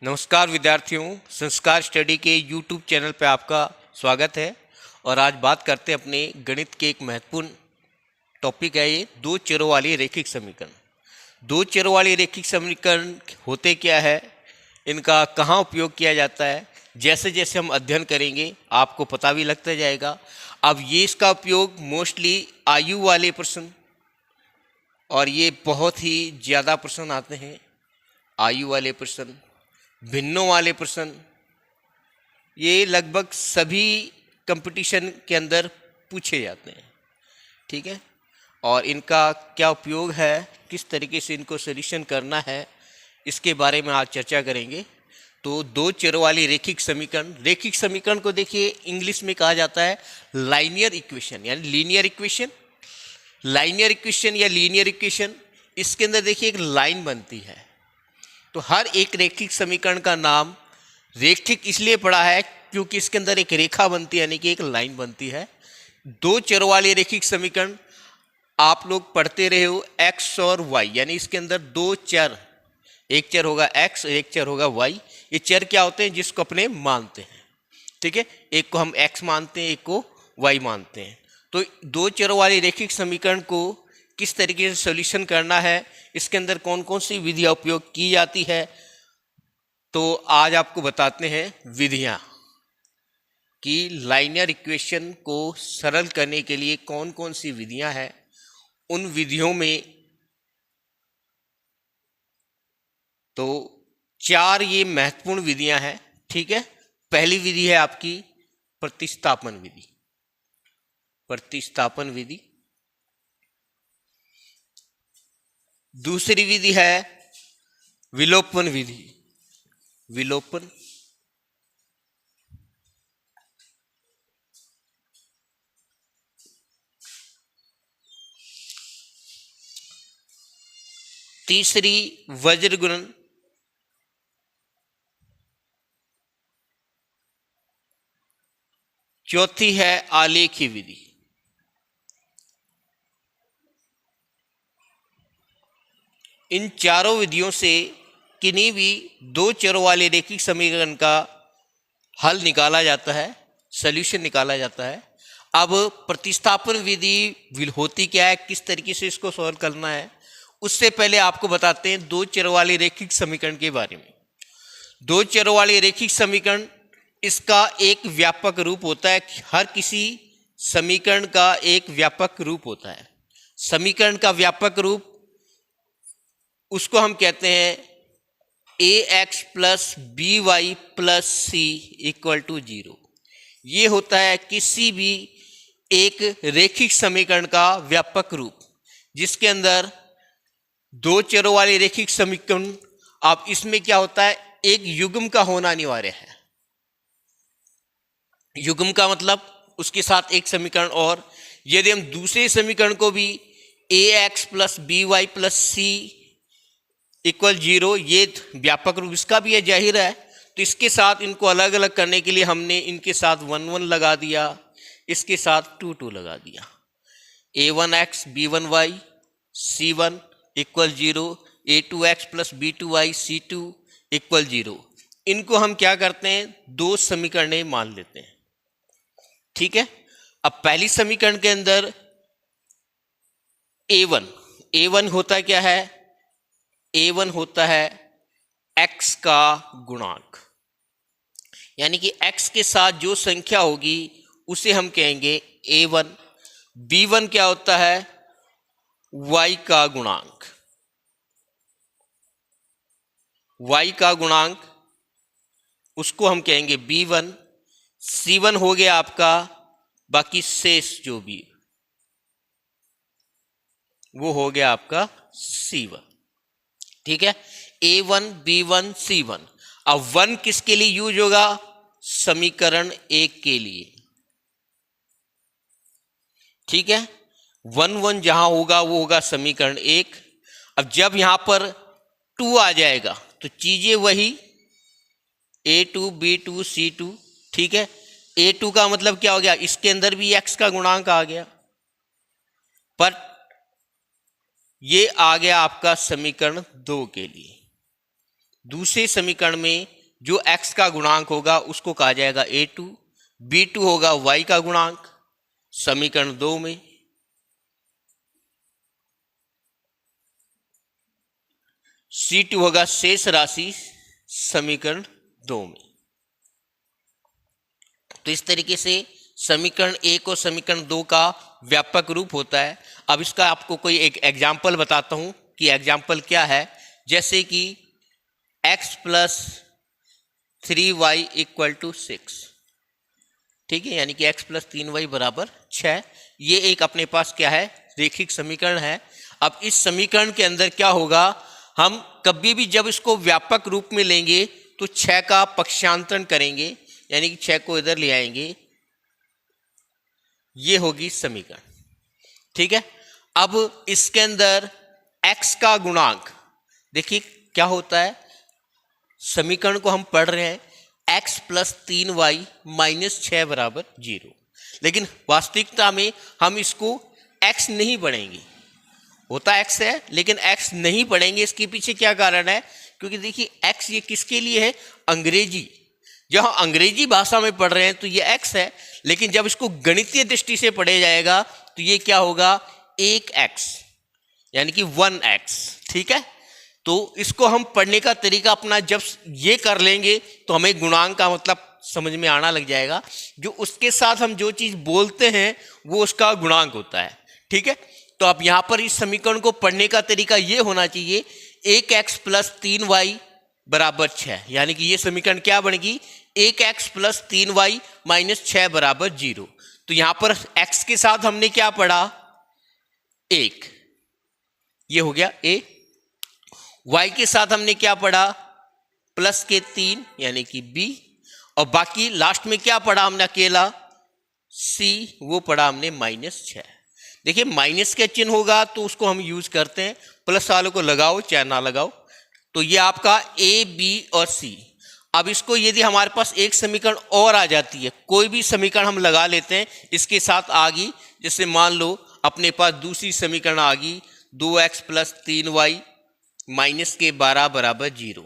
नमस्कार विद्यार्थियों, संस्कार स्टडी के YouTube चैनल पे आपका स्वागत है। और आज बात करते हैं अपने गणित के एक महत्वपूर्ण टॉपिक है ये दो चरों वाली रैखिक समीकरण। दो चरों वाली रैखिक समीकरण होते क्या है, इनका कहाँ उपयोग किया जाता है, जैसे जैसे हम अध्ययन करेंगे आपको पता भी लगता जाएगा। अब ये इसका उपयोग मोस्टली आयु वाले प्रश्न, और ये बहुत ही ज़्यादा प्रश्न आते हैं, आयु वाले प्रश्न, भिन्नों वाले प्रश्न, ये लगभग सभी कंपटीशन के अंदर पूछे जाते हैं। ठीक है, और इनका क्या उपयोग है, किस तरीके से इनको सॉल्यूशन करना है, इसके बारे में आज चर्चा करेंगे। तो दो चरों वाली रैखिक समीकरण को देखिए इंग्लिश में कहा जाता है लाइनियर इक्वेशन, यानी लीनियर इक्वेशन। लाइनियर इक्वेशन या लीनियर इक्वेशन, इसके अंदर देखिए एक लाइन बनती है। तो हर एक रैखिक समीकरण का नाम रैखिक इसलिए पड़ा है क्योंकि इसके अंदर एक रेखा बनती है, यानी कि एक लाइन बनती है। दो चरों वाले रैखिक समीकरण आप लोग पढ़ते रहे हो x और y, यानी इसके अंदर दो चर, एक चर होगा x और एक चर होगा y। ये चर क्या होते हैं, जिसको अपने मानते हैं। ठीक है, एक को हम x मानते हैं, एक को y मानते हैं। तो दो चरों वाले रैखिक समीकरण को किस तरीके से सॉल्यूशन करना है, इसके अंदर कौन कौन सी विधियां उपयोग की जाती है, तो आज आपको बताते हैं विधियां कि लाइनियर इक्वेशन को सरल करने के लिए कौन कौन सी विधियां हैं। उन विधियों में तो चार ये महत्वपूर्ण विधियां हैं। ठीक है, पहली विधि है आपकी प्रतिस्थापन विधि। प्रतिस्थापन विधि। दूसरी विधि है विलोपन विधि। विलोपन। तीसरी वज्र गुणन। चौथी है आलेखी विधि। इन चारों विधियों से किन्हीं भी दो चरों वाले रैखिक समीकरण का हल निकाला जाता है, सॉल्यूशन निकाला जाता है। अब प्रतिस्थापन विधि होती क्या है, किस तरीके से इसको सॉल्व करना है, उससे पहले आपको बताते हैं दो चरों वाले रैखिक समीकरण के बारे में। दो चरों वाले रैखिक समीकरण, इसका एक व्यापक रूप होता है। हर किसी समीकरण का एक व्यापक रूप होता है। समीकरण का व्यापक रूप, उसको हम कहते हैं ax plus B Y plus C equal to 0। ये होता है किसी भी एक रैखिक समीकरण का व्यापक रूप, जिसके अंदर दो चरों वाले रैखिक समीकरण, अब इसमें क्या होता है, एक युग्म का होना अनिवार्य है। युग्म का मतलब उसके साथ एक समीकरण, और यदि हम दूसरे समीकरण को भी ax plus B Y plus C equal 0, ये व्यापक रूप इसका भी है, जाहिर है। तो इसके साथ इनको अलग अलग करने के लिए हमने इनके साथ 1 1 लगा दिया, इसके साथ 2 2 लगा दिया। a1x b1y c1 equal 0, a2x plus b2y c2 equal 0। इनको हम क्या करते हैं, दो समीकरण मान लेते हैं। ठीक है, अब पहली समीकरण के अंदर a1 होता क्या है, a1 होता है x का गुणांक, यानी कि x के साथ जो संख्या होगी उसे हम कहेंगे a1। b1 क्या होता है, y का गुणांक। y का गुणांक, उसको हम कहेंगे b1। c1 हो गया आपका, बाकी शेष जो भी वो हो गया आपका c1। ठीक है, a1 b1 c1। अब 1 किसके लिए यूज होगा, समीकरण 1 के लिए। ठीक है, 1 1 जहां होगा वो होगा समीकरण 1। अब जब यहां पर 2 आ जाएगा तो चीजें वही, a2 b2 c2। ठीक है, a2 का मतलब क्या हो गया, इसके अंदर भी x का गुणांक आ गया, पर ये आ गया आपका समीकरण 2 के लिए। दूसरे समीकरण में जो x का गुणांक होगा उसको कहा जाएगा a2, b2 होगा y का गुणांक समीकरण 2 में, c2 होगा शेष राशि समीकरण 2 में। तो इस तरीके से समीकरण 1 और समीकरण 2 का व्यापक रूप होता है। अब इसका आपको कोई एक एग्जाम्पल बताता हूं कि एग्जाम्पल क्या है। जैसे कि x plus 3y equal to 6, ठीक है, यानी कि x प्लस 3y बराबर 6। ये एक अपने पास क्या है, रैखिक समीकरण है। अब इस समीकरण के अंदर क्या होगा, हम कभी भी जब इसको व्यापक रूप में लेंगे तो 6 का पक्षांतरण करेंगे, यानी कि 6 को इधर ले आएंगे, ये होगी समीकरण, ठीक है। अब इसके अंदर x का गुणांक देखिए क्या होता है, समीकरण को हम पढ़ रहे हैं x प्लस 3y माइनस 6 बराबर 0, लेकिन वास्तविकता में हम इसको x नहीं पढ़ेंगे, होता x है लेकिन x नहीं पढ़ेंगे। इसके पीछे क्या कारण है, क्योंकि देखिए x ये किसके लिए है, अंग्रेजी, जब हम अंग्रेजी भाषा में पढ़ रहे हैं तो ये x है, लेकिन जब इसको गणितीय दृष्टि से पढ़ा जाएगा तो ये क्या होगा, 1x, यानी कि 1x, ठीक है। तो इसको हम पढ़ने का तरीका अपना जब ये कर लेंगे तो हमें गुणांक का मतलब समझ में आना लग जाएगा। जो उसके साथ हम जो चीज बोलते हैं वो उसका गुणांक होता है, ठीक है। तो अब यहां पर इस समीकरण को पढ़ने का तरीका ये होना चाहिए, 1x प्लस 3y बराबर 6, यानी कि ये समीकरण क्या बनेगी, 1x प्लस 3y माइनस 6 बराबर 0। तो यहां पर x के साथ हमने क्या पढ़ा, 1, ये हो गया a। y के साथ हमने क्या पढ़ा, प्लस के 3 यानी कि b, और बाकी लास्ट में क्या पढ़ा हमने अकेला, c, वो पढ़ा हमने माइनस 6। देखिए माइनस का चिन्ह होगा तो उसको हम यूज करते हैं, प्लस वालों को लगाओ चाहे ना लगाओ। तो ये आपका a, b और c। अब इसको यदि हमारे पास एक समीकरण और आ जाती है, कोई भी समीकरण हम लगा लेते हैं इसके साथ आ गई, जैसे मान लो अपने पास दूसरी समीकरण आ गई 2x प्लस 3y माइनस के 12 बराबर 0।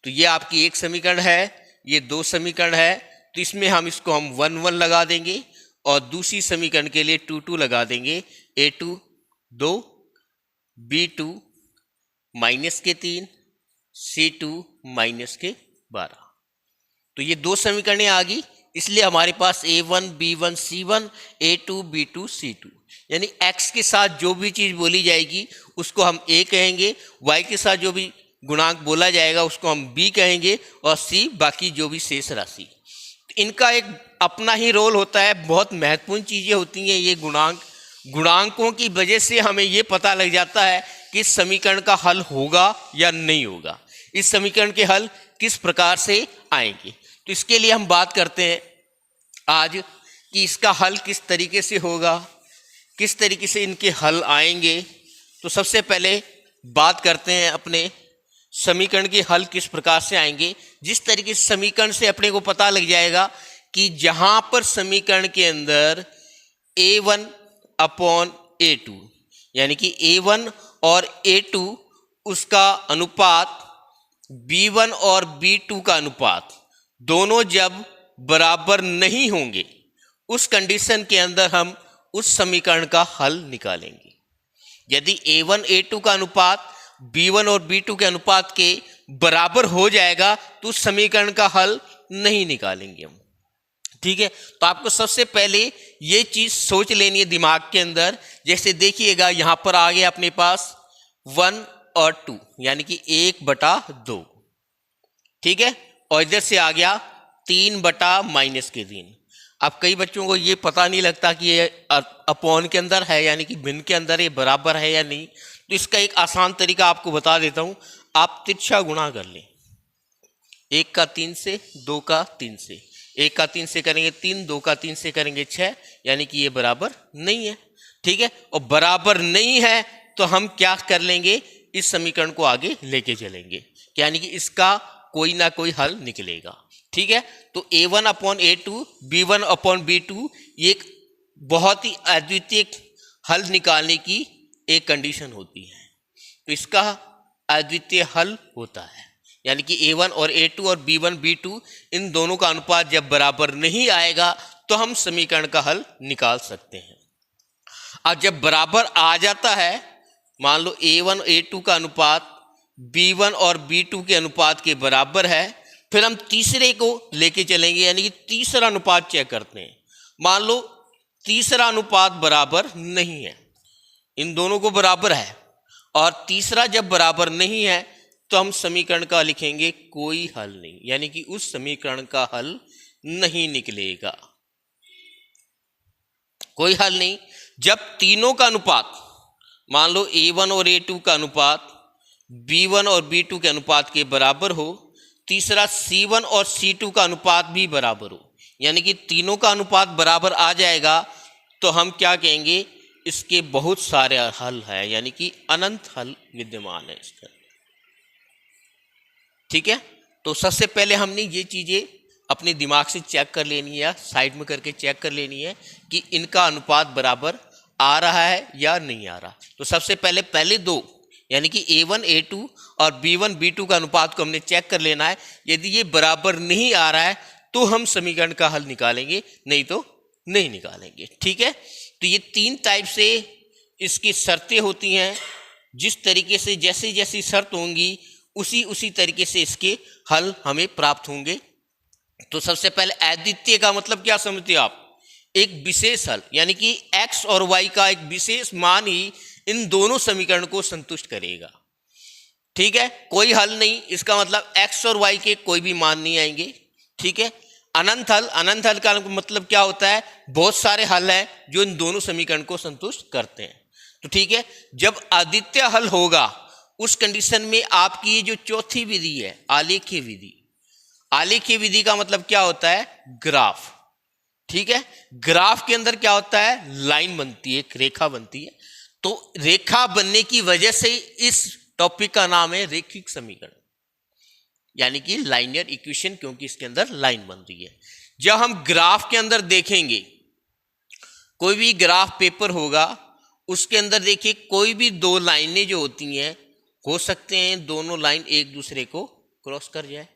तो ये आपकी एक समीकरण है, ये 2 समीकरण है, तो इसमें हम इसको हम 1 1 लगा देंगे और दूसरी समीकरण के लिए 2 2 लगा देंगे, a2 2, b2 माइनस के 3, c2 माइनस के 12। तो ये 2 समीकरणें आ गई, इसलिए हमारे पास a1 b1 c1 a2 b2 c2, यानी x के साथ जो भी चीज बोली जाएगी उसको हम a कहेंगे, y के साथ जो भी गुणांक बोला जाएगा उसको हम b कहेंगे, और c बाकी जो भी शेष राशि। इनका एक अपना ही रोल होता है, बहुत महत्वपूर्ण चीजें होती हैं ये गुणांक। गुणांकों की वजह से हमें ये पता लग जाता है कि इस समीकरण का हल होगा या नहीं होगा, इस समीकरण के हल किस प्रकार से आएंगे। तो इसके लिए हम बात करते हैं आज कि इसका हल किस तरीके से होगा, किस तरीके से इनके हल आएंगे। तो सबसे पहले बात करते हैं अपने समीकरण के हल किस प्रकार से आएंगे। जिस तरीके से समीकरण से अपने को पता लग जाएगा कि जहां पर समीकरण के अंदर a1 अपॉन a2, यानी कि a1 और a2 उसका अनुपात, b1 और b2 का अनुपात दोनों जब बराबर नहीं होंगे, उस कंडीशन के अंदर हम उस समीकरण का हल निकालेंगे। यदि a1 a2 का अनुपात b1 और b2 के अनुपात के बराबर हो जाएगा तो उस समीकरण का हल नहीं निकालेंगे हम, ठीक है। तो आपको सबसे पहले ये चीज सोच लेनी है दिमाग के अंदर। जैसे देखिएगा यहां पर आ गया अपने पास 1 और 2, यानी कि 1/2, ठीक है, और इधर से आ गया 3/-3। अब कई बच्चों को ये पता नहीं लगता कि ये अपॉन के अंदर है यानी कि भिन्न के अंदर ये बराबर है या नहीं। तो इसका एक आसान तरीका आपको बता देता हूं, आप तिरछा गुणा कर लें, 1 का 3 से, 2 का 3 से, 1 का 3 से करेंगे 3, 2 का 3 से करेंगे 6, यानी कि ये बराबर नहीं है, ठीक है। और बराबर नहीं है तो हम क्या कर लेंगे, इस समीकरण को आगे लेके चलेंगे, यानी कि इसका कोई ना कोई हल निकलेगा, ठीक है। तो a1 upon a2 b1 upon b2 ये एक बहुत ही अद्वितीय हल निकालने की एक कंडीशन होती है। तो इसका अद्वितीय हल होता है, यानी कि A1 और A2 और B1 B2 इन दोनों का अनुपात जब बराबर नहीं आएगा तो हम समीकरण का हल निकाल सकते हैं। अब जब बराबर आ जाता है, मान लो A1 A2 का अनुपात B1 और B2 के अनुपात के बराबर है, फिर हम तीसरे को लेके चलेंगे, यानी कि तीसरा अनुपात चेक करते हैं। मान लो तीसरा अनुपात बराबर नहीं है, इन दोनों को बराबर है, और तीसरा जब बराबर नहीं है तो हम समीकरण का लिखेंगे कोई हल नहीं, यानी कि उस समीकरण का हल नहीं निकलेगा, कोई हल नहीं। जब तीनों का अनुपात, मान लो A1 और A2 का अनुपात B1 और B2 के अनुपात के बराबर हो, तीसरा C1 और C2 का अनुपात भी बराबर हो, यानी कि तीनों का अनुपात बराबर आ जाएगा, तो हम क्या कहेंगे, इसके बहुत सारे हल है, यानी कि अनंत हल विद्यमान है इसका। ठीक है, तो सबसे पहले हमने ये चीजें अपने दिमाग से चेक कर लेनी है, या साइड में करके चेक कर लेनी है कि इनका अनुपात बराबर आ रहा है या नहीं आ रहा। तो सबसे पहले दो, यानी कि A1 A2 और B1 B2 का अनुपात को हमने चेक कर लेना है। यदि ये बराबर नहीं आ रहा है तो हम समीकरण का हल निकालेंगे, नहीं तो नहीं निकालेंगे। ठीक है, तो ये तीन टाइप से इसकी शर्तें होती हैं। जिस तरीके से जैसी जैसी शर्त होंगी उसी तरीके से इसके हल हमें प्राप्त होंगे। तो सबसे पहले अद्वितीय का मतलब क्या समझते हो आप, एक विशेष हल, यानी कि x और y का एक विशेष मान ही इन दोनों समीकरण को संतुष्ट करेगा। ठीक है, कोई हल नहीं, इसका मतलब x और y के कोई भी मान नहीं आएंगे। ठीक है, अनंत हल का मतलब क्या होता है, बहुत सारे हल हैं जो इन दोनों समीकरण को संतुष्ट करते हैं। तो ठीक है, जब अद्वितीय हल होगा उस कंडीशन में आपकी जो चौथी विधि है आलेखीय विधि, आलेखीय विधि का मतलब क्या होता है, ग्राफ। ठीक है, ग्राफ के अंदर क्या होता है, लाइन बनती है, एक रेखा बनती है। तो रेखा बनने की वजह से इस टॉपिक का नाम है रेखिक समीकरण, यानी कि लाइनियर इक्वेशन, क्योंकि इसके अंदर लाइन बन रही है। जब हम ग्राफ के अंदर देखेंगे, कोई भी ग्राफ पेपर होगा उसके अंदर देखिए कोई भी दो लाइनें जो होती हैं, हो सकते हैं दोनों लाइन एक दूसरे को क्रॉस कर जाए,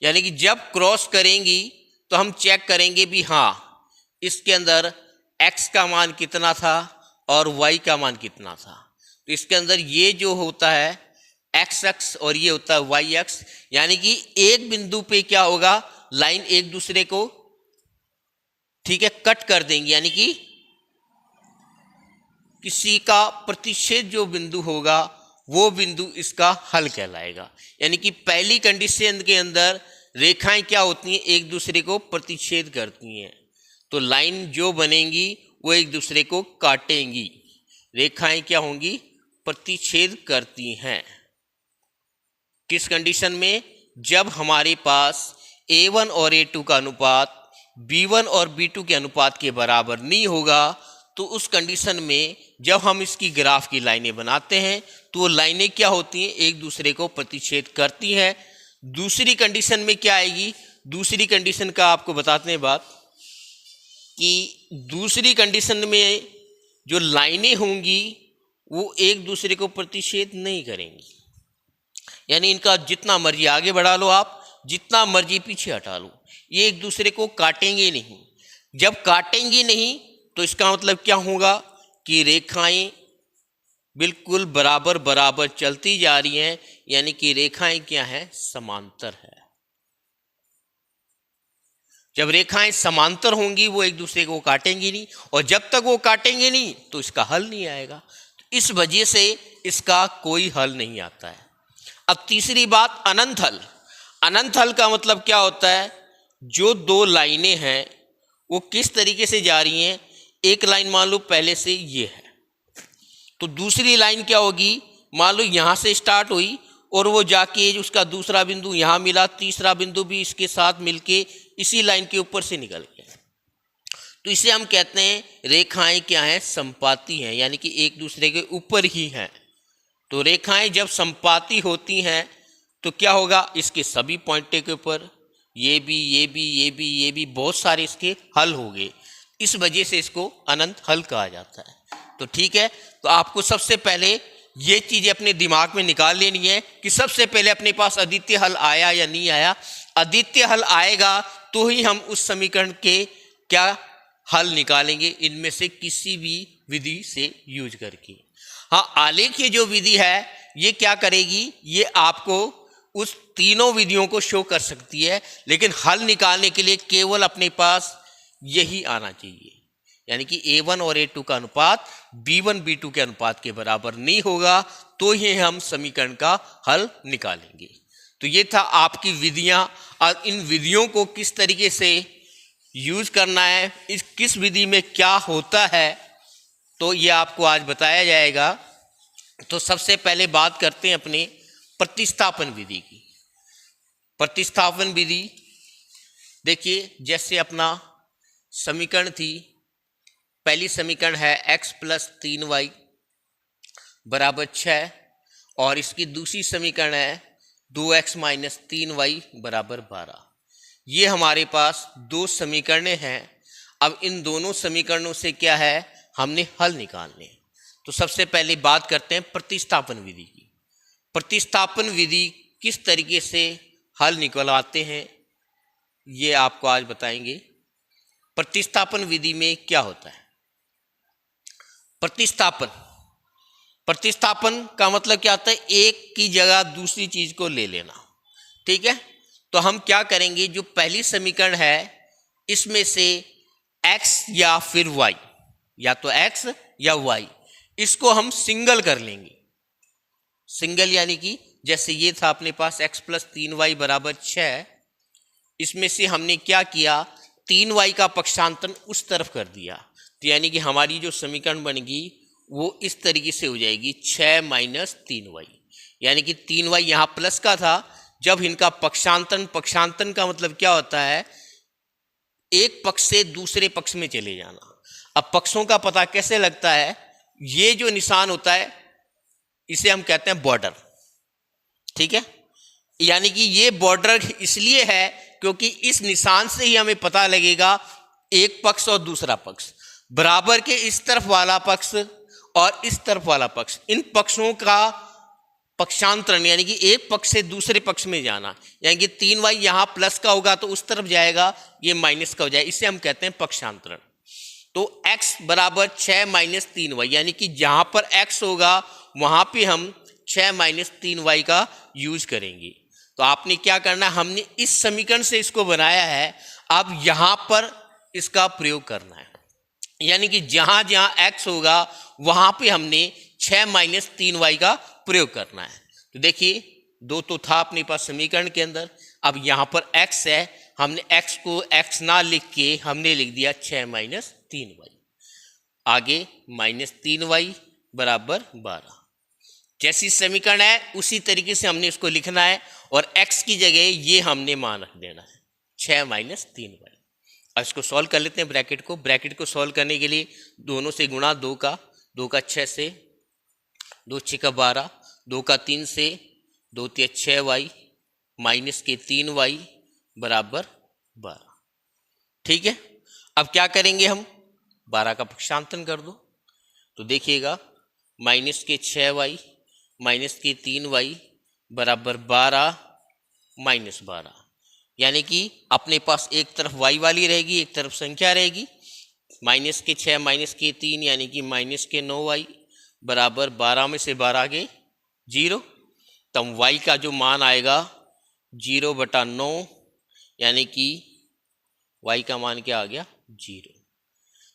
यानी कि जब क्रॉस करेंगी तो हम चेक करेंगे भी हाँ इसके अंदर x का मान कितना था और y का मान कितना था। तो इसके अंदर ये जो होता है x अक्ष और ये होता है y अक्ष, यानी कि एक बिंदु पे क्या होगा, लाइन एक दूसरे को ठीक है कट कर देंगे, यानी कि किसी का प्रतिच्छेद जो बिंदु होगा वो बिंदु इसका हल कहलाएगा। यानी कि पहली कंडीशन के अंदर रेखाएं क्या होती हैं, एक दूसरे को प्रतिच्छेद करती हैं, तो लाइन जो बनेंगी वो एक दूसरे को काटेंगी। रेखाएं क्या होंगी, प्रतिच्छेद करती हैं। किस कंडीशन में, जब हमारे पास A1 और A2 का अनुपात B1 और B2 के अनुपात के बराबर नहीं होगा, तो उस कंडीशन में जब हम इसकी ग्राफ की लाइनें बनाते हैं तो वो लाइनें क्या होती हैं, एक दूसरे को प्रतिच्छेद करती हैं। दूसरी कंडीशन में क्या आएगी, दूसरी कंडीशन का आपको बताते हैं बात, कि दूसरी कंडीशन में जो लाइनें होंगी वो एक दूसरे को प्रतिच्छेद नहीं करेंगी, यानी इनका जितना मर्जी आगे बढ़ा लो आप, जितना मर्जी पीछे हटा लो, ये एक दूसरे को काटेंगे नहीं। जब काटेंगी नहीं तो इसका मतलब क्या होगा कि रेखाएं बिल्कुल बराबर बराबर चलती जा रही हैं, यानी कि रेखाएं क्या है, समांतर है। जब रेखाएं समांतर होंगी वो एक दूसरे को काटेंगी नहीं, और जब तक वो काटेंगे नहीं तो इसका हल नहीं आएगा। तो इस वजह से इसका कोई हल नहीं आता है। अब तीसरी बात, अनंत हल। अनंत हल का मतलब क्या होता है, जो दो लाइनें हैं वो किस तरीके से जा रही हैं, एक लाइन मान लो पहले से ये है, तो दूसरी लाइन क्या होगी, मान लो यहाँ से स्टार्ट हुई और वो जाके उसका दूसरा बिंदु यहाँ मिला, तीसरा बिंदु भी इसके साथ मिलके इसी लाइन के ऊपर से निकल गया। तो इसे हम कहते हैं रेखाएं क्या हैं, संपाती हैं, यानी कि एक दूसरे के ऊपर ही हैं। तो रेखाएं जब संपाती होती हैं तो क्या होगा, इसके सभी पॉइंट के ऊपर ये भी बहुत सारे इसके हल हो गए। इस वजह से इसको अनंत हल कहा जाता है। तो ठीक है, तो आपको सबसे पहले ये चीजें अपने दिमाग में निकाल लेनी है कि सबसे पहले अपने पास अद्वितीय हल आया या नहीं आया। अद्वितीय हल आएगा तो ही हम उस समीकरण के क्या हल निकालेंगे, इनमें से किसी भी विधि से यूज करके। हाँ, आलेखीय जो विधि है ये क्या करेगी, ये आपको उस तीनों विधियों को शो कर सकती है, लेकिन हल निकालने के लिए केवल अपने पास यही आना चाहिए। यानी कि A1 और A2 का अनुपात B1 B2 के अनुपात के बराबर नहीं होगा तो ही हम समीकरण का हल निकालेंगे। तो ये था आपकी विधियां, और इन विधियों को किस तरीके से यूज करना है, इस किस विधि में क्या होता है, तो ये आपको आज बताया जाएगा। तो सबसे पहले बात करते हैं अपने प्रतिस्थापन विधि की। प्रतिस्थापन विधि देखिए, जैसे अपना समीकरण थी, पहली समीकरण है x + 3y = 6, और इसकी दूसरी समीकरण है 2x - 3y = 12। ये हमारे पास दो समीकरणें हैं। अब इन दोनों समीकरणों से क्या है, हमने हल निकालने। तो सबसे पहले बात करते हैं प्रतिस्थापन विधि की। प्रतिस्थापन विधि किस तरीके से हल निकलवाते हैं ये आपको आज बताएंगे। प्रतिस्थापन विधि में क्या होता है। प्रतिस्थापन का मतलब क्या होता है, एक की जगह दूसरी चीज को ले लेना। ठीक है, तो हम क्या करेंगे, जो पहली समीकरण है इसमें से x या फिर y, या तो x या y, इसको हम सिंगल कर लेंगे। सिंगल यानी कि जैसे ये था अपने पास x + 3y = 6, इसमें से हमने क्या किया, 3y का पक्षांतर उस तरफ कर दिया। तो यानी कि हमारी जो समीकरण बनेगी वो इस तरीके से हो जाएगी 6 - 3y, यानी कि 3y यहाँ प्लस का था। जब इनका पक्षांतर का मतलब क्या होता है, एक पक्ष से दूसरे पक्ष में चले जाना। अब पक्षों का पता कैसे लगता है, ये जो निशान होता है इसे हम कहते हैं बॉर्डर। ठीक है, यानी कि ये बॉर्डर इसलिए है क्योंकि इस निशान से ही हमें पता लगेगा एक पक्ष और दूसरा पक्ष, बराबर के इस तरफ वाला पक्ष और इस तरफ वाला पक्ष, इन पक्षों का पक्षांतरण यानी कि एक पक्ष से दूसरे पक्ष में जाना। यानी कि 3y यहाँ प्लस का होगा तो उस तरफ जाएगा, ये माइनस का हो जाएगा, इसे हम कहते हैं पक्षांतरण। तो x = 6 - 3y, यानी कि जहां पर x होगा वहां पे हम 6 - 3y का यूज करेंगे। तो आपने क्या करना है, हमने इस समीकरण से इसको बनाया है, अब यहां पर इसका प्रयोग करना है। यानी कि जहां जहां x होगा वहां पे हमने 6 - 3y का प्रयोग करना है। तो देखिए, दो तो था अपने पास समीकरण के अंदर, अब यहां पर x है, हमने x को x ना लिख के हमने लिख दिया 6 - 3y। आगे -3y = 12। जैसी समीकरण है उसी तरीके से हमने इसको लिखना है, और x की जगह ये हमने मान रख देना है 6 - 3y। अब इसको सॉल्व कर लेते हैं ब्रैकेट को सॉल्व करने के लिए दोनों से गुणा, 2 का 6 से, 2 × 6 = 12, 2 का 3 से, 2 × 3 = 6y -3y = 12। ठीक है, अब क्या करेंगे हम, 12 का पक्षांतर कर दो। तो देखिएगा -6y -3y = 12 - 12, यानी कि अपने पास एक तरफ y वाली रहेगी, एक तरफ संख्या रहेगी। -6 - 3 यानी कि -9y = 12 में से 12 गए 0, तब y का जो मान आएगा 0/9, यानी कि y का मान क्या आ गया 0।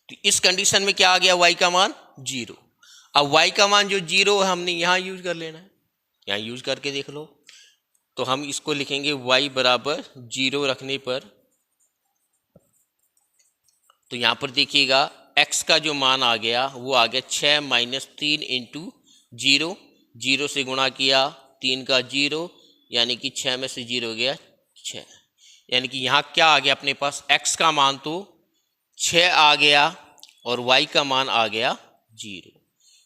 तो इस कंडीशन में क्या आ गया, y का मान 0। अब y का मान जो 0 है हमने यहाँ यूज कर लेना है, यहाँ यूज करके देख लो। तो हम इसको लिखेंगे y = 0 रखने पर, तो यहाँ पर देखिएगा x का जो मान आ गया वो आ गया 6 - 3 × 0, 0 से गुणा किया, 3 का 0, यानी कि 6 में से 0 हो गया 6। यानी कि यहाँ क्या आ गया अपने पास, x का मान तो 6 आ गया और y का मान आ गया 0।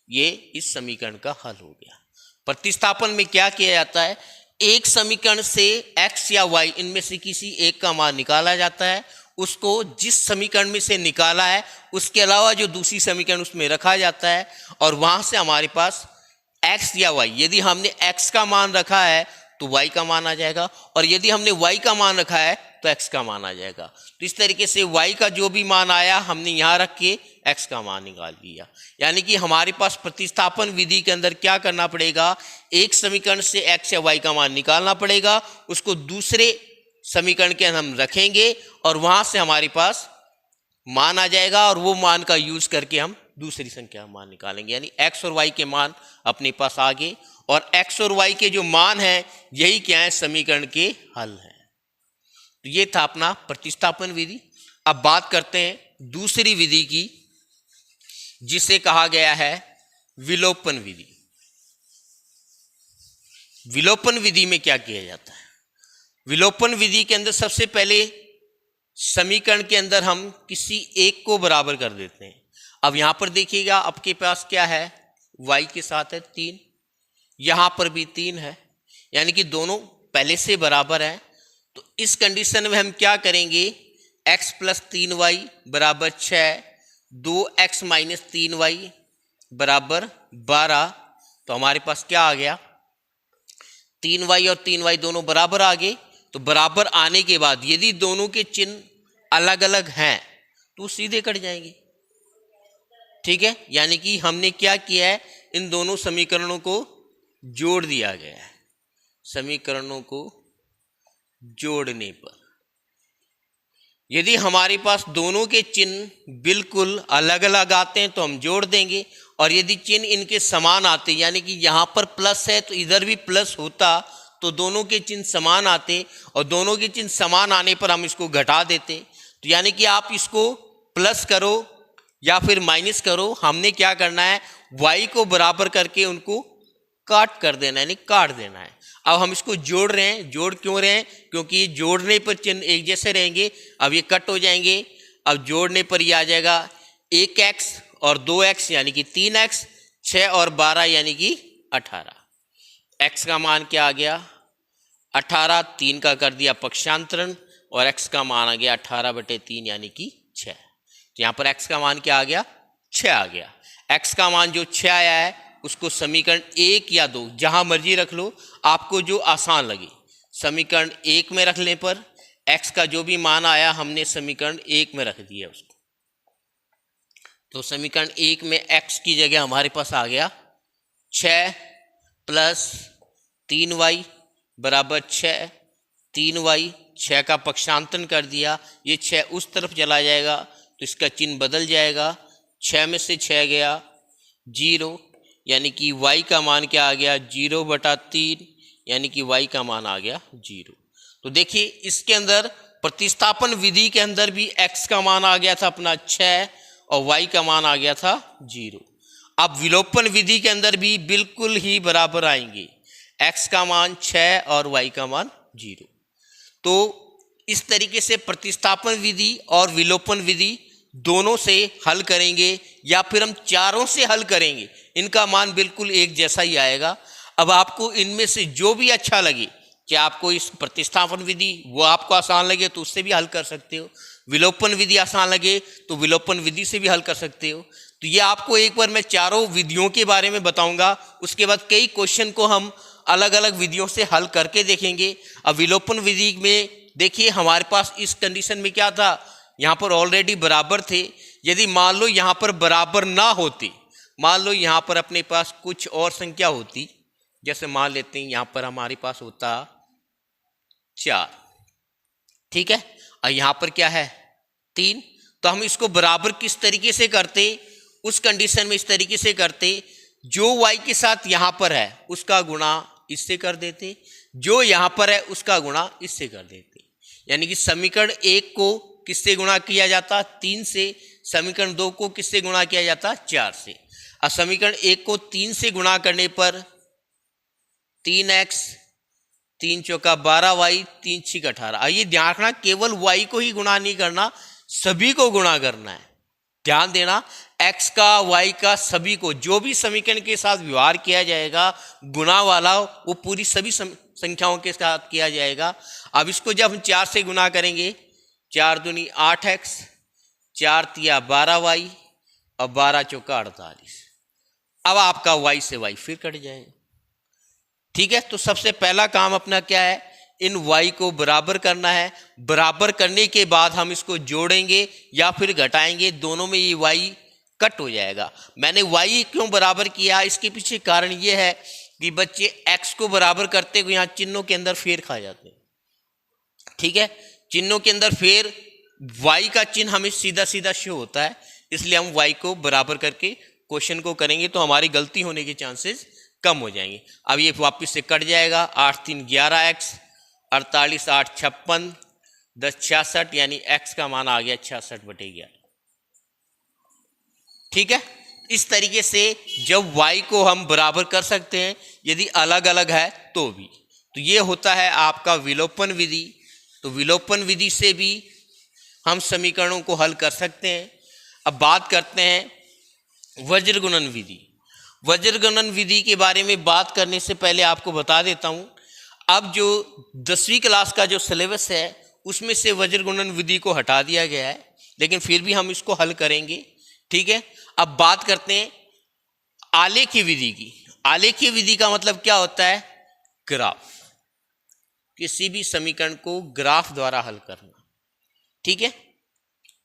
ये इस समीकरण का हल हो गया। प्रतिस्थापन में क्या किया जाता है, एक समीकरण से x या y इनमें से किसी एक का मान निकाला जाता है, उसको जिस समीकरण में से निकाला है उसके अलावा जो दूसरी समीकरण उसमें रखा जाता है, और वहां से हमारे पास एक्स या वाई, यदि हमने एक्स का मान रखा है तो वाई का मान आ जाएगा, और यदि हमने वाई का मान रखा है तो एक्स का मान आ जाएगा। तो इस तरीके से वाई का जो भी मान आया हमने यहां रख के एक्स का मान निकाल लिया। यानी कि हमारे पास प्रतिस्थापन विधि के अंदर क्या करना पड़ेगा, एक समीकरण से एक्स या वाई का मान निकालना पड़ेगा, उसको दूसरे समीकरण के हम रखेंगे और वहां से हमारे पास मान आ जाएगा, और वो मान का यूज करके हम दूसरी संख्या का मान निकालेंगे। यानी एक्स और वाई के मान अपने पास आ गए, और एक्स और वाई के जो मान हैं यही क्या है, समीकरण के हल हैं। तो ये था अपना प्रतिस्थापन विधि। अब बात करते हैं दूसरी विधि की, जिसे कहा गया है विलोपन विधि। विलोपन विधि में क्या किया जाता है, विलोपन विधि के अंदर सबसे पहले समीकरण के अंदर हम किसी एक को बराबर कर देते हैं। अब यहां पर देखिएगा आपके पास क्या है, y के साथ है 3, यहां पर भी 3 है, यानी कि दोनों पहले से बराबर है। तो इस कंडीशन में हम क्या करेंगे, x प्लस 3y बराबर 6, 2x माइनस 3y बराबर 12। तो हमारे पास क्या आ गया, 3y और 3y दोनों बराबर आ गए। तो बराबर आने के बाद यदि दोनों के चिन्ह अलग अलग हैं तो सीधे कट जाएंगे। ठीक है, यानी कि हमने क्या किया है, इन दोनों समीकरणों को जोड़ दिया गया है। समीकरणों को जोड़ने पर यदि हमारे पास दोनों के चिन्ह बिल्कुल अलग अलग आते हैं तो हम जोड़ देंगे, और यदि चिन्ह इनके समान आते, यानी कि यहाँ पर प्लस है तो इधर भी प्लस होता, तो दोनों के चिन्ह समान आते, और दोनों के चिन्ह समान आने पर हम इसको घटा देते। तो यानी कि आप इसको प्लस करो या फिर माइनस करो, हमने क्या करना है, y को बराबर करके उनको काट कर देना, यानी काट देना है। अब हम इसको जोड़ रहे हैं, जोड़ क्यों रहे हैं, क्योंकि जोड़ने पर चिन्ह एक जैसे रहेंगे। अब ये कट हो जाएंगे, अब जोड़ने पर ये आ जाएगा 1x और 2x यानी कि 3x, 6 और 12 यानी कि 18। x का मान क्या आ गया 18, 3 का कर दिया पक्षांतरण, और x का मान आ गया 18/3 यानी कि 6। तो यहाँ पर x का मान क्या आ गया, 6 आ गया। x का मान जो 6 आया है उसको समीकरण 1 या 2 जहां मर्जी रख लो, आपको जो आसान लगे। समीकरण 1 में रखने पर x का जो भी मान आया हमने समीकरण 1 में रख दिया उसको। तो समीकरण 1 में x की जगह हमारे पास आ गया 6 प्लस 3y बराबर 6, 3y, 6 का पक्षांतरण कर दिया, ये 6 उस तरफ चला जाएगा तो इसका चिन्ह बदल जाएगा, 6 में से 6 गया 0, यानी कि y का मान क्या आ गया 0/3, यानी कि y का मान आ गया 0। तो देखिए इसके अंदर प्रतिस्थापन विधि के अंदर भी x का मान आ गया था अपना 6 और y का मान आ गया था 0। अब विलोपन विधि के अंदर भी बिल्कुल ही बराबर आएंगे, x का मान 6 और y का मान 0। तो इस तरीके से प्रतिस्थापन विधि और विलोपन विधि दोनों से हल करेंगे, या फिर हम चारों से हल करेंगे, इनका मान बिल्कुल एक जैसा ही आएगा। अब आपको इनमें से जो भी अच्छा लगे, कि आपको इस प्रतिस्थापन विधि वो आपको आसान लगे तो उससे भी हल कर सकते हो, विलोपन विधि आसान लगे तो विलोपन विधि से भी हल कर सकते हो। तो ये आपको एक बार मैं चारों विधियों के बारे में बताऊंगा, उसके बाद कई क्वेश्चन को हम अलग अलग विधियों से हल करके देखेंगे। अब विलोपन विधि में देखिए हमारे पास इस कंडीशन में क्या था, यहाँ पर ऑलरेडी बराबर थे। यदि मान लो यहाँ पर बराबर ना होते, मान लो यहाँ पर अपने पास कुछ और संख्या होती, जैसे मान लेते हैं यहाँ पर हमारे पास होता 4, ठीक है, और यहाँ पर क्या है 3, तो हम इसको बराबर किस तरीके से करते, उस कंडीशन में इस तरीके से करते, जो y के साथ यहाँ पर है उसका गुणा इससे कर देते, जो यहाँ पर है उसका गुणा इससे कर देते। यानी कि समीकरण 1 को किससे गुणा किया जाता 3 से, समीकरण 2 को किससे गुणा किया जाता 4 से। अब समीकरण 1 को 3 से गुणा करने पर 3x, 3 चौका 12y, 3 छीक 18। आइए ध्यान रखना, केवल y को ही गुणा नहीं करना, सभी को गुणा करना है। ध्यान देना, x का y का सभी को, जो भी समीकरण के साथ व्यवहार किया जाएगा गुणा वाला, वो पूरी सभी संख्याओं के साथ किया जाएगा। अब इसको जब हम 4 से गुणा करेंगे, 4 दूनी 8x, 4 तिया 12y और 12 चौका 48। अब आपका y से y फिर कट जाएगा। ठीक है, तो सबसे पहला काम अपना क्या है, इन y को बराबर करना है। बराबर करने के बाद हम इसको जोड़ेंगे या फिर घटाएंगे, दोनों में ये y कट हो जाएगा। मैंने y क्यों बराबर किया, इसके पीछे कारण ये है कि बच्चे x को बराबर करते हुए यहाँ चिन्हों के अंदर फेर खा जाते हैं। ठीक है, चिन्हों के अंदर फेर, y का चिन्ह हमें सीधा सीधा शो होता है, इसलिए हम y को बराबर करके क्वेश्चन को करेंगे तो हमारी गलती होने के चांसेस कम हो जाएंगे। अब ये वापस से कट जाएगा, 8 3 11x, 48 8 56, 10 66, यानी x का मान आ गया 66/11। ठीक है, इस तरीके से जब y को हम बराबर कर सकते हैं, यदि अलग अलग है तो भी। तो ये होता है आपका विलोपन विधि। तो विलोपन विधि से भी हम समीकरणों को हल कर सकते हैं। अब बात करते हैं वज्र गुणन विधि। वज्र गुणन विधि के बारे में बात करने से पहले आपको बता देता हूं, अब जो 10वीं क्लास का जो सिलेबस है उसमें से वज्र गुणन विधि को हटा दिया गया है, लेकिन फिर भी हम इसको हल करेंगे। ठीक है, अब बात करते हैं आलेखीय विधि की। आलेखीय विधि का मतलब क्या होता है, ग्राफ, किसी भी समीकरण को ग्राफ द्वारा हल करना। ठीक है,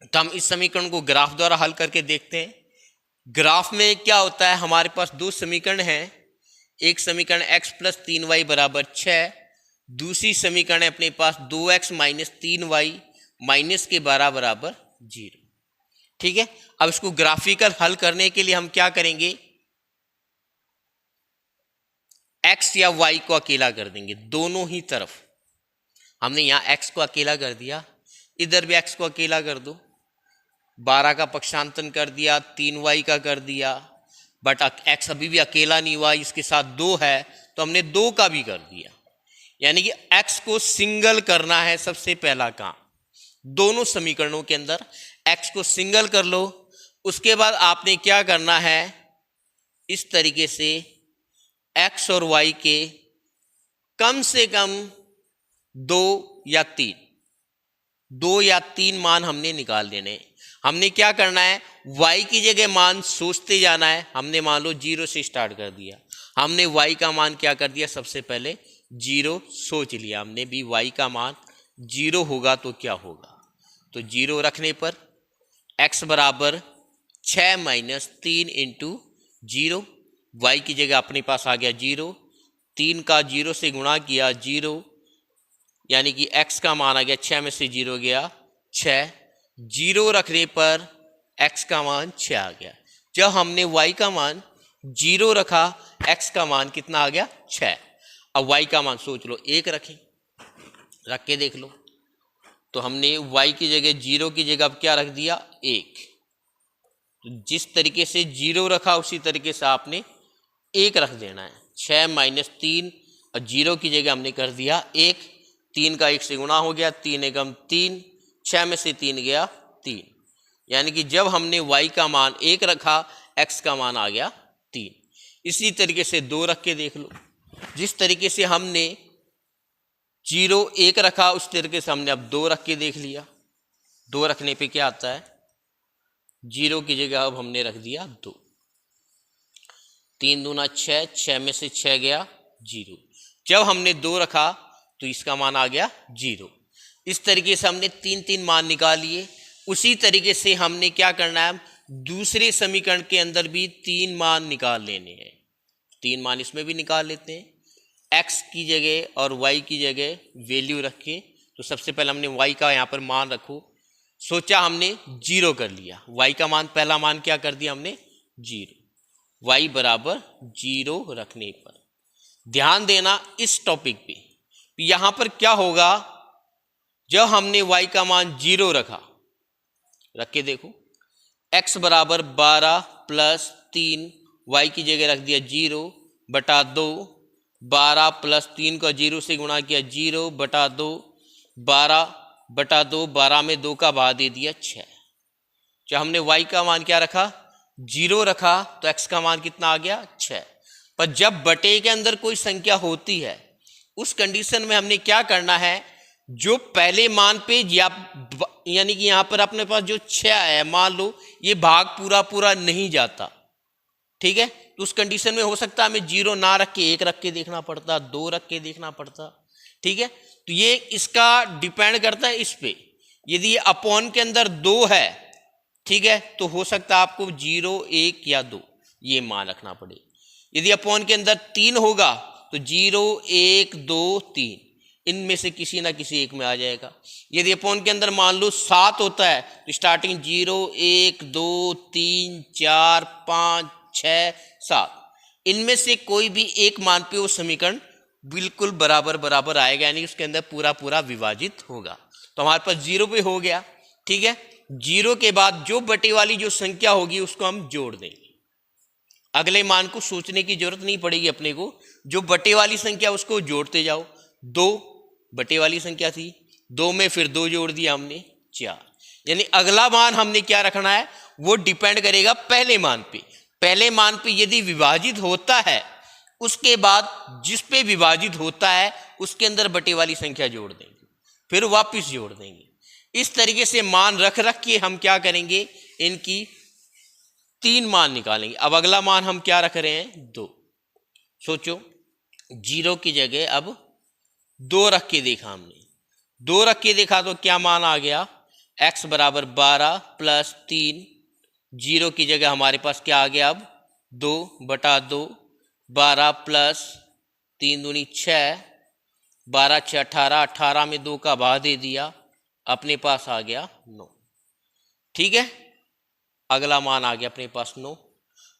तो हम इस समीकरण को ग्राफ द्वारा हल करके देखते हैं। ग्राफ में क्या होता है, हमारे पास दो समीकरण हैं। एक समीकरण x + 3y = 6, दूसरी समीकरण है अपने पास 2x - 3y - 12 = 0। ठीक है, अब इसको ग्राफिकल हल करने के लिए हम क्या करेंगे, x या y को अकेला कर देंगे, दोनों ही तरफ। हमने यहां x को अकेला कर दिया, इधर भी x को अकेला कर दो, 12 का पक्षांतन कर दिया, 3y का कर दिया, बट x अभी भी अकेला नहीं हुआ, इसके साथ 2 है तो हमने 2 का भी कर दिया। यानी कि x को सिंगल करना है सबसे पहला काम। दोनों समीकरणों के अंदर x को सिंगल कर लो। उसके बाद आपने क्या करना है, इस तरीके से x और y के कम से कम 2 या 3 मान हमने निकाल लेने। हमने क्या करना है, y की जगह मान सोचते जाना है। हमने मान लो 0 से स्टार्ट कर दिया, हमने y का मान क्या कर दिया, सबसे पहले 0 सोच लिया हमने भी, y का मान 0 होगा तो क्या होगा, तो 0 रखने पर x = 6 - 3 × 0, y की जगह अपने पास आ गया 0, 3 का 0 से गुणा किया 0, यानी कि x का मान आ गया 6 में से 0 गया 6, 0 रखने पर x का मान 6 आ गया। जब हमने y का मान 0 रखा, x का मान कितना आ गया, 6। अब y का मान सोच लो, 1 रखें, रख के देख लो। तो हमने y की जगह 0 की जगह अब क्या रख दिया, 1। तो जिस तरीके से 0 रखा उसी तरीके से आपने 1 रख देना है। 6 - 3 और 0 की जगह हमने कर दिया 1, 3 का 1 से गुणा हो गया, 3 एकम 3, 6 में से 3 गया 3, यानी कि जब हमने y का मान 1 रखा, x का मान आ गया 3। इसी तरीके से 2 रख के देख लो। जिस तरीके से हमने 0 1 रखा उस तरीके से हमने अब 2 रख के देख लिया। 2 रखने पे क्या आता है, 0 की जगह अब हमने रख दिया 2, 3 दूना 6, 6 में से 6 गया 0। जब हमने 2 रखा तो इसका मान आ गया 0। इस तरीके से हमने 3 मान निकाल लिए। उसी तरीके से हमने क्या करना है, दूसरे समीकरण के अंदर भी 3 मान निकाल लेने हैं। 3 मान इसमें भी निकाल लेते हैं। x की जगह और y की जगह वैल्यू रखें। तो सबसे पहले हमने y का यहाँ पर मान रखो, सोचा हमने 0 कर लिया। y का मान, पहला मान क्या कर दिया हमने, 0। y = 0 रखने पर ध्यान देना इस टॉपिक पे, यहाँ पर क्या होगा, जब हमने y का मान 0 रखा, रख के देखो, x = 12 + 3, y की जगह रख दिया 0/2, 12 + 3 का 0 से गुणा किया 0/2, 12/2, 12 में 2 का भाग दे दिया 6। जब हमने y का मान क्या रखा, 0 रखा, तो x का मान कितना आ गया, 6। पर जब बटे के अंदर कोई संख्या होती है, उस कंडीशन में हमने क्या करना है, जो पहले मान पे यानी कि यहाँ पर अपने पास जो 6 है, मान लो ये भाग पूरा नहीं जाता, ठीक है, तो उस कंडीशन में हो सकता है हमें 0 ना रख के 1 रख के देखना पड़ता, 2 रख के देखना पड़ता। ठीक है, तो ये इसका डिपेंड करता है इस पे। यदि ये अपॉन के अंदर 2 है, ठीक है, तो हो सकता है आपको 0, 1 या 2 ये मान रखना पड़े। यदि अपॉन के अंदर 3 होगा तो 0, 1, 2, 3 इनमें से किसी ना किसी एक में आ जाएगा। यदि अपॉन के अंदर मान लो 7 होता है तो स्टार्टिंग 0, 1, 2, 3, 4, 5, 6, 7 इनमें से कोई भी एक मान पे वो समीकरण बिल्कुल बराबर बराबर आएगा, यानी उसके अंदर पूरा पूरा विभाजित होगा। तो हमारे पास 0 पे हो गया। ठीक है, 0 के बाद जो बटे वाली जो संख्या होगी उसको हम जोड़ देंगे। अगले मान को सोचने की जरूरत नहीं पड़ेगी अपने को, जो बटे वाली संख्या उसको जोड़ते जाओ। 2 बटे वाली संख्या थी, 2 में फिर 2 जोड़ दिया हमने 4, यानी अगला मान हमने क्या रखना है, वो डिपेंड करेगा पहले मान पे। पहले मान पे यदि विभाजित होता है, उसके बाद जिस पे विभाजित होता है उसके अंदर बटे वाली संख्या जोड़ देंगे, फिर वापस जोड़ देंगे। इस तरीके से मान रख रख के हम क्या करेंगे, इनकी 3 मान निकालेंगे। अब अगला मान हम क्या रख रहे हैं, 2। सोचो, 0 की जगह अब 2 रख के देखा हमने, 2 रख के देखा तो क्या मान आ गया, x बराबर 12 प्लस 3। 0 की जगह हमारे पास क्या आ गया, अब 2 बटा 2, 12 प्लस 3 दूनी 6, 12 6 18, 18 में 2 का भाग दे दिया, अपने पास आ गया 9। ठीक है, अगला मान आ गया अपने पास 9।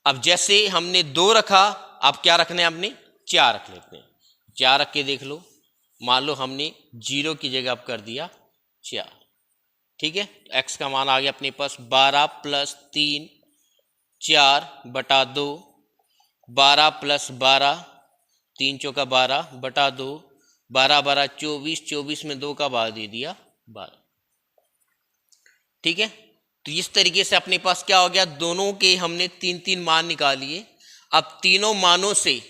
अब जैसे हमने 2 रखा, अब क्या रखने हैं, हमने 4 रख लेते हैं। 4 रख के देख लो, मान लो हमने 0 की जगह अब कर दिया 4। ठीक है, x का मान आ गया अपने पास 12 प्लस 3, 4 बटा 2, 12 प्लस 12, 3 चौका 12 बटा 2, 12 12 24, 24 में 2 का भाग दे दिया 12। ठीक है, तो इस तरीके से अपने पास क्या हो गया, दोनों के हमने 3 मान निकालिए। अब तीनों मानों से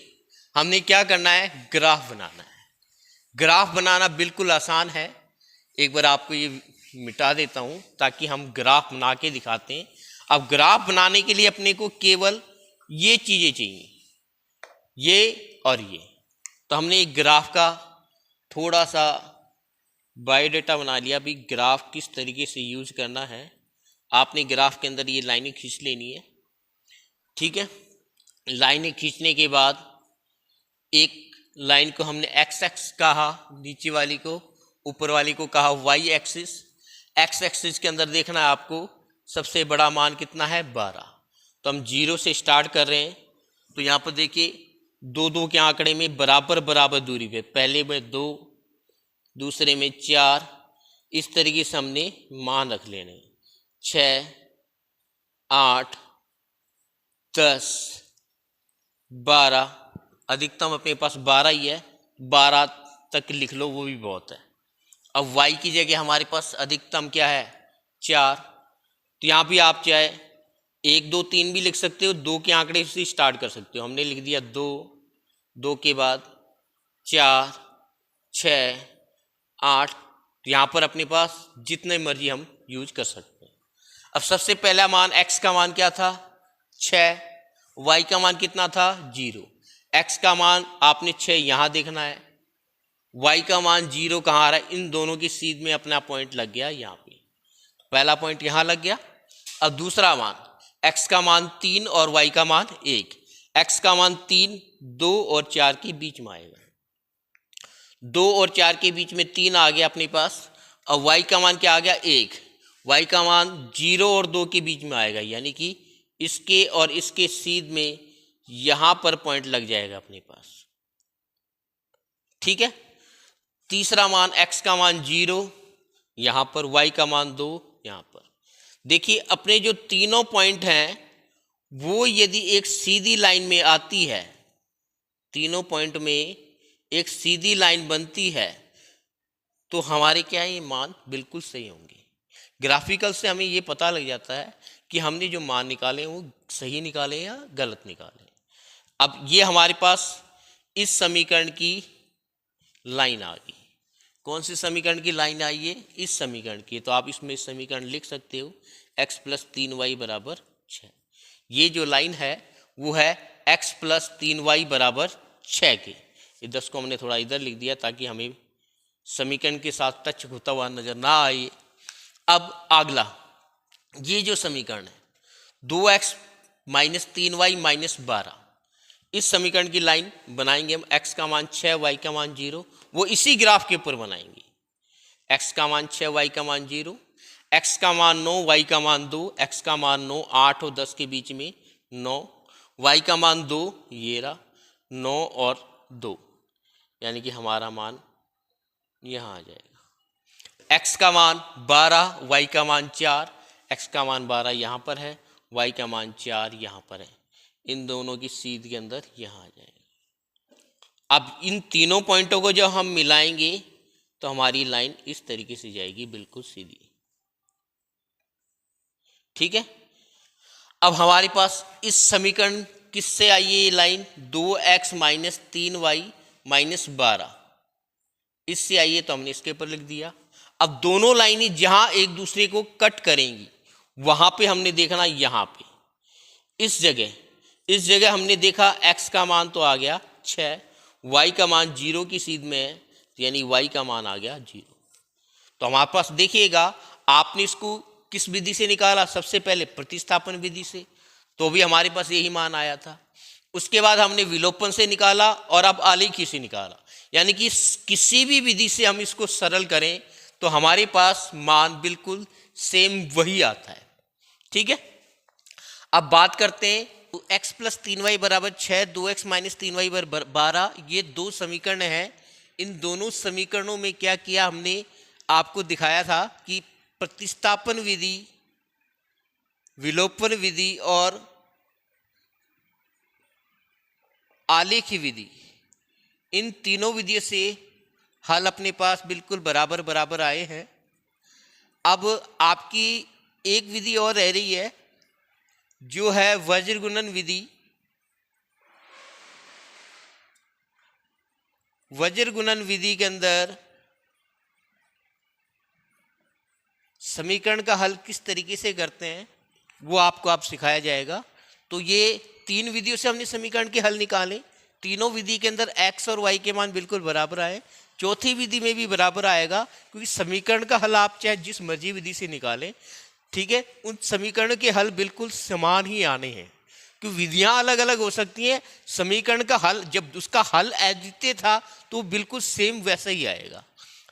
हमने क्या करना है, ग्राफ बनाना है। ग्राफ बनाना बिल्कुल आसान है, एक बार आपको ये मिटा देता हूं ताकि हम ग्राफ बना के दिखाते हैं। अब ग्राफ बनाने के लिए अपने को केवल ये चीजें चाहिए, ये और ये। तो हमने एक ग्राफ का थोड़ा सा बायोडाटा बना लिया। अभी ग्राफ किस तरीके से यूज करना है, आपने ग्राफ के अंदर ये लाइनें खींच लेनी है। ठीक है, लाइनें खींचने के बाद एक लाइन को हमने एक्स एक्स कहा, नीचे वाली को, ऊपर वाली को कहा वाई एक्सिस। एक्स एक्सिस के अंदर देखना है आपको सबसे बड़ा मान कितना है, 12। तो हम 0 से स्टार्ट कर रहे हैं, तो यहाँ पर देखिए 2 के आंकड़े में बराबर बराबर दूरी पे, पहले में 2, दूसरे में 4, इस तरीके से हमने मान रख लेने। 6, 8, 10, 12, अधिकतम अपने पास 12 ही है, 12 तक लिख लो वो भी बहुत है। अब y की जगह हमारे पास अधिकतम क्या है, 4। तो यहाँ भी आप चाहे 1 2 3 भी लिख सकते हो, 2 के आंकड़े से स्टार्ट कर सकते हो। हमने लिख दिया 2, 2 के बाद 4, 6, 8। तो यहाँ पर अपने पास जितने मर्जी हम यूज कर सकते हैं। अब सबसे पहला मान x का मान क्या था, 6, y का मान कितना था, 0। x का मान आपने 6 यहाँ देखना है, y का मान 0 कहाँ आ रहा है, इन दोनों की सीध में अपना पॉइंट लग गया यहाँ पे, पहला पॉइंट यहाँ लग गया। अब दूसरा मान, x का मान 3 और y का मान 1। x का मान 3, 2 और 4 के बीच में आएगा, 2 और 4 के बीच में 3 आ गया अपने पास। अब y का मान क्या आ गया, 1। y का मान 0 और 2 के बीच में आएगा, यानी कि इसके और इसके सीध में यहां पर पॉइंट लग जाएगा अपने पास। ठीक है, तीसरा मान x का मान 0 यहां पर, y का मान 2 यहां पर। देखिए अपने जो तीनों पॉइंट हैं वो यदि एक सीधी लाइन में आती है, तीनों पॉइंट में एक सीधी लाइन बनती है, तो हमारे क्या है, ये मान बिल्कुल सही होंगे। ग्राफिकल से हमें ये पता लग जाता है कि हमने जो मान निकाले वो सही निकाले या गलत निकाले। अब ये हमारे पास इस समीकरण की लाइन आ गई। कौन सी समीकरण की लाइन आई है, इस समीकरण की। तो आप इसमें समीकरण लिख सकते हो x + 3y = 6। ये जो लाइन है वो है x प्लस 3y बराबर 6 के। ये 10 को हमने थोड़ा इधर लिख दिया ताकि हमें समीकरण के साथ टच होता हुआ नजर ना आए। अब अगला ये जो समीकरण है 2x माइनस 3y माइनस 12, इस समीकरण की लाइन बनाएंगे हम। x का मान 6, y का मान 0, वो इसी ग्राफ के ऊपर बनाएंगे। x का मान 6, y का मान 0, x का मान 9, y का मान 2, x का मान 9, 8 और 10 के बीच में 9, y का मान 2, ये रहा 9 और 2, यानी कि हमारा मान यहाँ आ जाएगा। x का मान 12, y का मान 4, x का मान 12 यहाँ पर है, y का मान 4 यहाँ पर है। इन दोनों की सीध के अंदर यहाँ आ जाएगा। अब इन तीनों पॉइंटों को जब हम मिलाएंगे तो हमारी लाइन इस तरीके से जाएगी, बिल्कुल सीधी। ठीक है। अब हमारे पास इस समीकरण किससे आई है ये line? 2x minus 3y minus 12, इससे आई है, तो हमने इसके ऊपर लिख दिया। अब दोनों लाइनें जहां एक दूसरे को कट करेंगी वहां पे हमने देखना, यहां पे इस जगह हमने देखा x का मान तो आ गया 6, y का मान 0 की सीध में है, यानी y का मान आ गया 0। तो हमारे पास देखिएगा, आपने इसको किस विधि से निकाला? सबसे पहले प्रतिस्थापन विधि से, तो भी हमारे पास यही मान आया था। उसके बाद हमने विलोपन से निकाला और अब आलेखी से निकाला, यानी कि किसी भी विधि से हम इसको सरल करें तो हमारे पास मान बिल्कुल सेम वही आता है। ठीक है। अब बात करते हैं x प्लस 3y बराबर 6, 2x माइनस 3y बराबर 12, ये दो समीकरण हैं। इन दोनों समीकरणों में क्या किया हमने? आपको दिखाया था कि प्रतिस्थापन विधि, विलोपन विधि और आलेखी विधि, इन तीनों विधियों से हल अपने पास बिल्कुल बराबर बराबर आए हैं। अब आपकी एक विधि और रह रही है जो है वज्र गुणन विधि। वज्र गुणन विधि के अंदर समीकरण का हल किस तरीके से करते हैं वो आपको आप सिखाया जाएगा। तो ये तीन विधियों से हमने समीकरण के हल निकाले, तीनों विधि के अंदर x और y के मान बिल्कुल बराबर आए। चौथी विधि में भी बराबर आएगा, क्योंकि समीकरण का हल आप चाहे जिस मर्जी विधि से निकालें, ठीक है, उन समीकरण के हल बिल्कुल समान ही आने हैं। क्योंकि विधियां अलग अलग हो सकती हैं, समीकरण का हल जब उसका हल अद्वितीय था तो बिल्कुल सेम वैसा ही आएगा।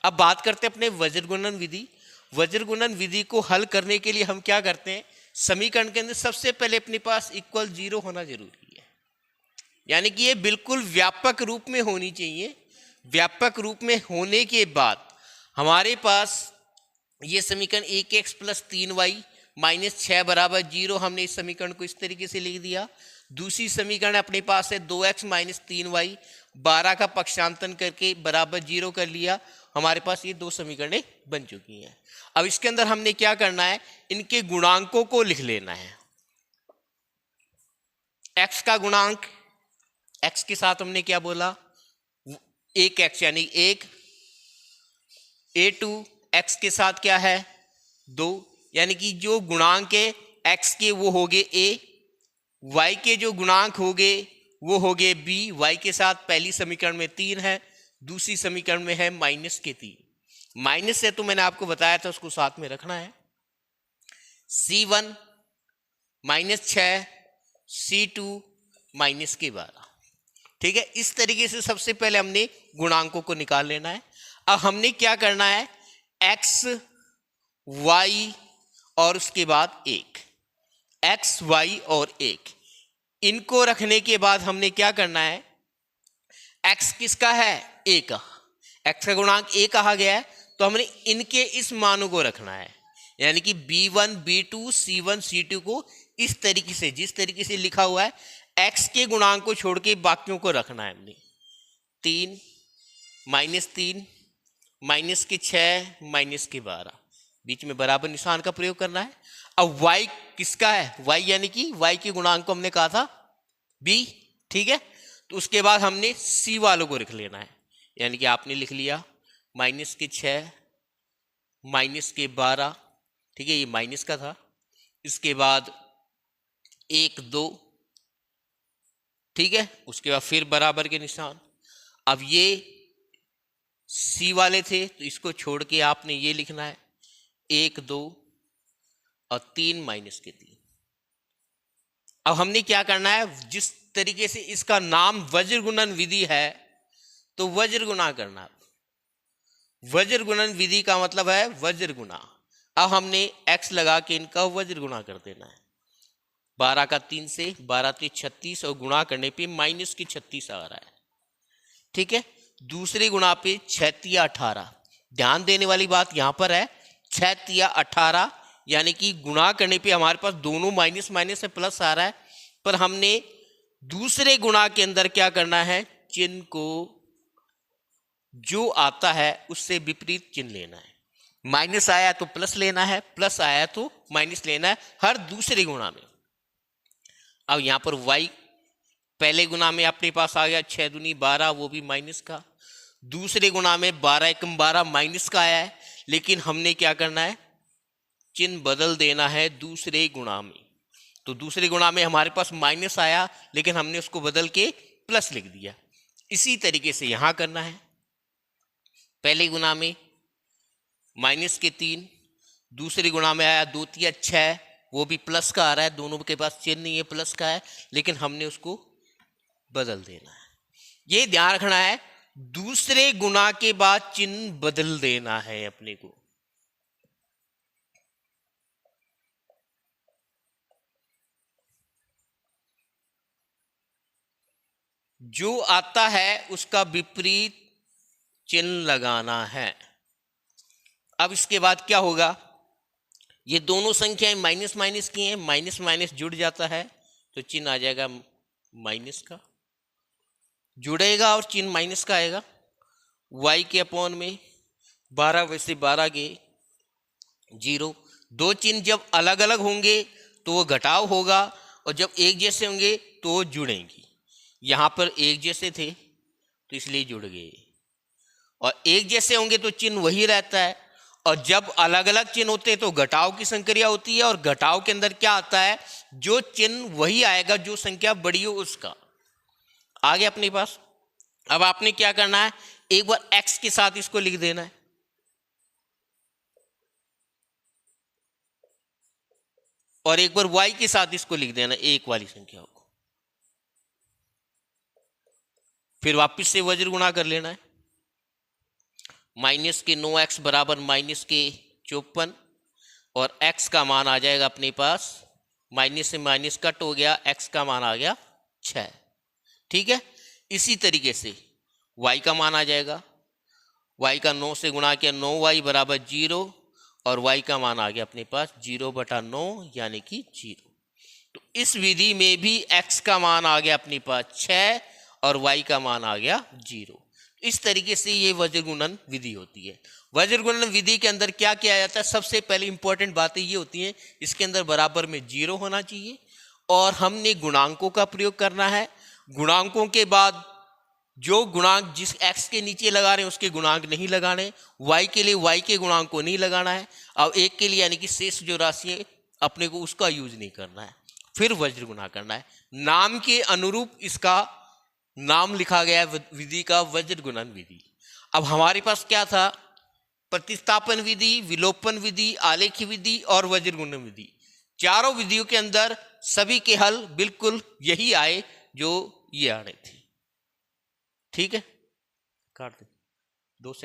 अब बात करते हैं अपने वज्र गुणन विधि। वज्र गुणन विधि को हल करने के लिए हम क्या करते हैं? समीकरण के अंदर सबसे पहले अपने पास इक्वल 0 होना जरूरी है, यानी कि ये बिल्कुल व्यापक रूप में होनी चाहिए। व्यापक रूप में होने के बाद हमारे पास ये समीकरण 1x प्लस 3y माइनस 6 बराबर 0, हमने इस समीकरण को इस तरीके से लिख दिया। दूसरी समीकरण अपने पास है 2x माइनस 3y, 12 का पक्षांतन करके बराबर 0 कर लिया। हमारे पास ये दो समीकरणें बन चुकी हैं। अब इसके अंदर हमने क्या करना है? इनके गुणांकों को लिख लेना है। x का गुणांक, x के साथ हमने क्या बोला? 1x यानी 1, a2 x के साथ क्या है? 2, यानी कि जो गुणांक है x के वो हो गए a, y के जो गुणांक हो गए वो हो गए b। y के साथ पहली समीकरण में 3 है, दूसरी समीकरण में है माइनस के 3। माइनस से तो मैंने आपको बताया था उसको साथ में रखना है। c1 माइनस 6, c2 माइनस के 12। ठीक है, इस तरीके से सबसे पहले हमने गुणांकों को निकाल लेना है। अब हमने क्या करना है? x, y और उसके बाद 1, x, y और 1, इनको रखने के बाद हमने क्या करना है? x किसका है? a का। x का गुणांक a कहा गया है, तो हमने इनके इस मानों को रखना है, यानी कि b1, b2, c1, c2 को इस तरीके से, जिस तरीके से लिखा हुआ है, x के गुणांक को छोड़ के बाकियों को रखना है हमने। 3, माइनस 3, माइनस के 6, माइनस के 12, बीच में बराबर निशान का प्रयोग करना है। अब y किसका है? y यानी कि y के गुणांक को हमने कहा था b। ठीक है, तो उसके बाद हमने c वालों को लिख लेना है, यानी कि आपने लिख लिया माइनस के 6, माइनस के 12। ठीक है, ये माइनस का था। इसके बाद 1, 2, ठीक है, उसके बाद फिर बराबर के निशान। अब ये सी वाले थे तो इसको छोड़ के आपने ये लिखना है 1 2 और 3 माइनस के 3। अब हमने क्या करना है, जिस तरीके से इसका नाम वज्र गुणन विधि है तो वज्र गुणा करना। वज्र गुणन विधि का मतलब है वज्र गुणा। अब हमने x लगा के इनका वज्र गुणा कर देना है। 12 का 3 से 12 3 36 और गुणा करने पे माइनस की 36 आ रहा है। ठीक है, दूसरे गुणा पे 6 तिया 18। ध्यान देने वाली बात यहां पर है 6 तिया 18, यानी कि गुणा करने पे हमारे पास दोनों माइनस माइनस से प्लस आ रहा है, पर हमने दूसरे गुणा के अंदर क्या करना है, चिन्ह को जो आता है उससे विपरीत चिन्ह लेना है। माइनस आया तो प्लस लेना है, प्लस आया तो माइनस लेना है हर दूसरे गुणा में। अब यहां पर y पहले गुणा में अपने पास आ गया 6 दूनी 12, वो भी माइनस का। दूसरे गुणा में 12 एकम 12 माइनस का आया है, लेकिन हमने क्या करना है, चिन्ह बदल देना है दूसरे गुणा में। तो दूसरे गुणा में हमारे पास माइनस आया, लेकिन हमने उसको बदल के प्लस लिख दिया। इसी तरीके से यहां करना है। पहले गुणा में माइनस के 3, दूसरे गुणा में आया 2 तिया 6, वो भी प्लस का आ रहा है, दोनों के पास चिन्ह नहीं है, प्लस का है, लेकिन हमने उसको बदल देना है। ये ध्यान रखना है, दूसरे गुणा के बाद चिन्ह बदल देना है अपने को। जो आता है उसका विपरीत चिन्ह लगाना है। अब इसके बाद क्या होगा, ये दोनों संख्याएं माइनस माइनस की हैं, माइनस माइनस जुड़ जाता है तो चिन्ह आ जाएगा माइनस का, जुड़ेगा और चिन्ह माइनस का आएगा। y के अपॉन में 12 वैसे 12 के 0। दो चिन्ह जब अलग अलग होंगे तो वो घटाव होगा, और जब एक जैसे होंगे तो वो जुड़ेंगी। यहाँ पर एक जैसे थे तो इसलिए जुड़ गए, और एक जैसे होंगे तो चिन्ह वही रहता है, और जब अलग अलग चिन्ह होते हैं तो घटाव की संक्रिया होती है, और घटाव के अंदर क्या आता है, जो चिन्ह वही आएगा जो संख्या बड़ी हो उसका। आगे अपने पास अब आपने क्या करना है, एक बार x के साथ इसको लिख देना है, और एक बार y के साथ इसको लिख देना एक वाली संख्या को। फिर वापस से वज्र गुणा कर लेना है। माइनस के 9x बराबर माइनस के 54, और x का मान आ जाएगा अपने पास, माइनस से माइनस कट हो गया, x का मान आ गया 6। ठीक है, इसी तरीके से y का मान आ जाएगा, y का 9 से गुणा किया 9y बराबर 0, और y का मान आ गया अपने पास 0/9 यानी कि 0। तो इस विधि में भी x का मान आ गया अपने पास 6 और y का मान आ गया 0। इस तरीके से ये वज्र गुणन विधि होती है। वज्र गुणन विधि के अंदर क्या किया जाता है, सबसे पहले इंपॉर्टेंट बातें ये होती हैं, इसके अंदर बराबर में 0 होना चाहिए, और हमने गुणांकों का प्रयोग करना है। गुणांकों के बाद जो गुणांक जिस x के नीचे लगा रहे हैं उसके गुणांक नहीं लगाने, y के लिए y के गुणांक को नहीं लगाना है, और एक के लिए यानी कि शेष जो राशि है अपने को उसका यूज नहीं करना है। फिर वज्र गुणा करना है, नाम के अनुरूप इसका नाम लिखा गया है विधि का वज्र गुणन विधि। अब हमारे पास क्या था, प्रतिस्थापन विधि, विलोपन विधि, आलेखी विधि और वज्र गुणन विधि। चारों विधियों के अंदर सभी के हल बिल्कुल यही आए जो ये आने थे। ठीक है, काट दे 2 सेकंड।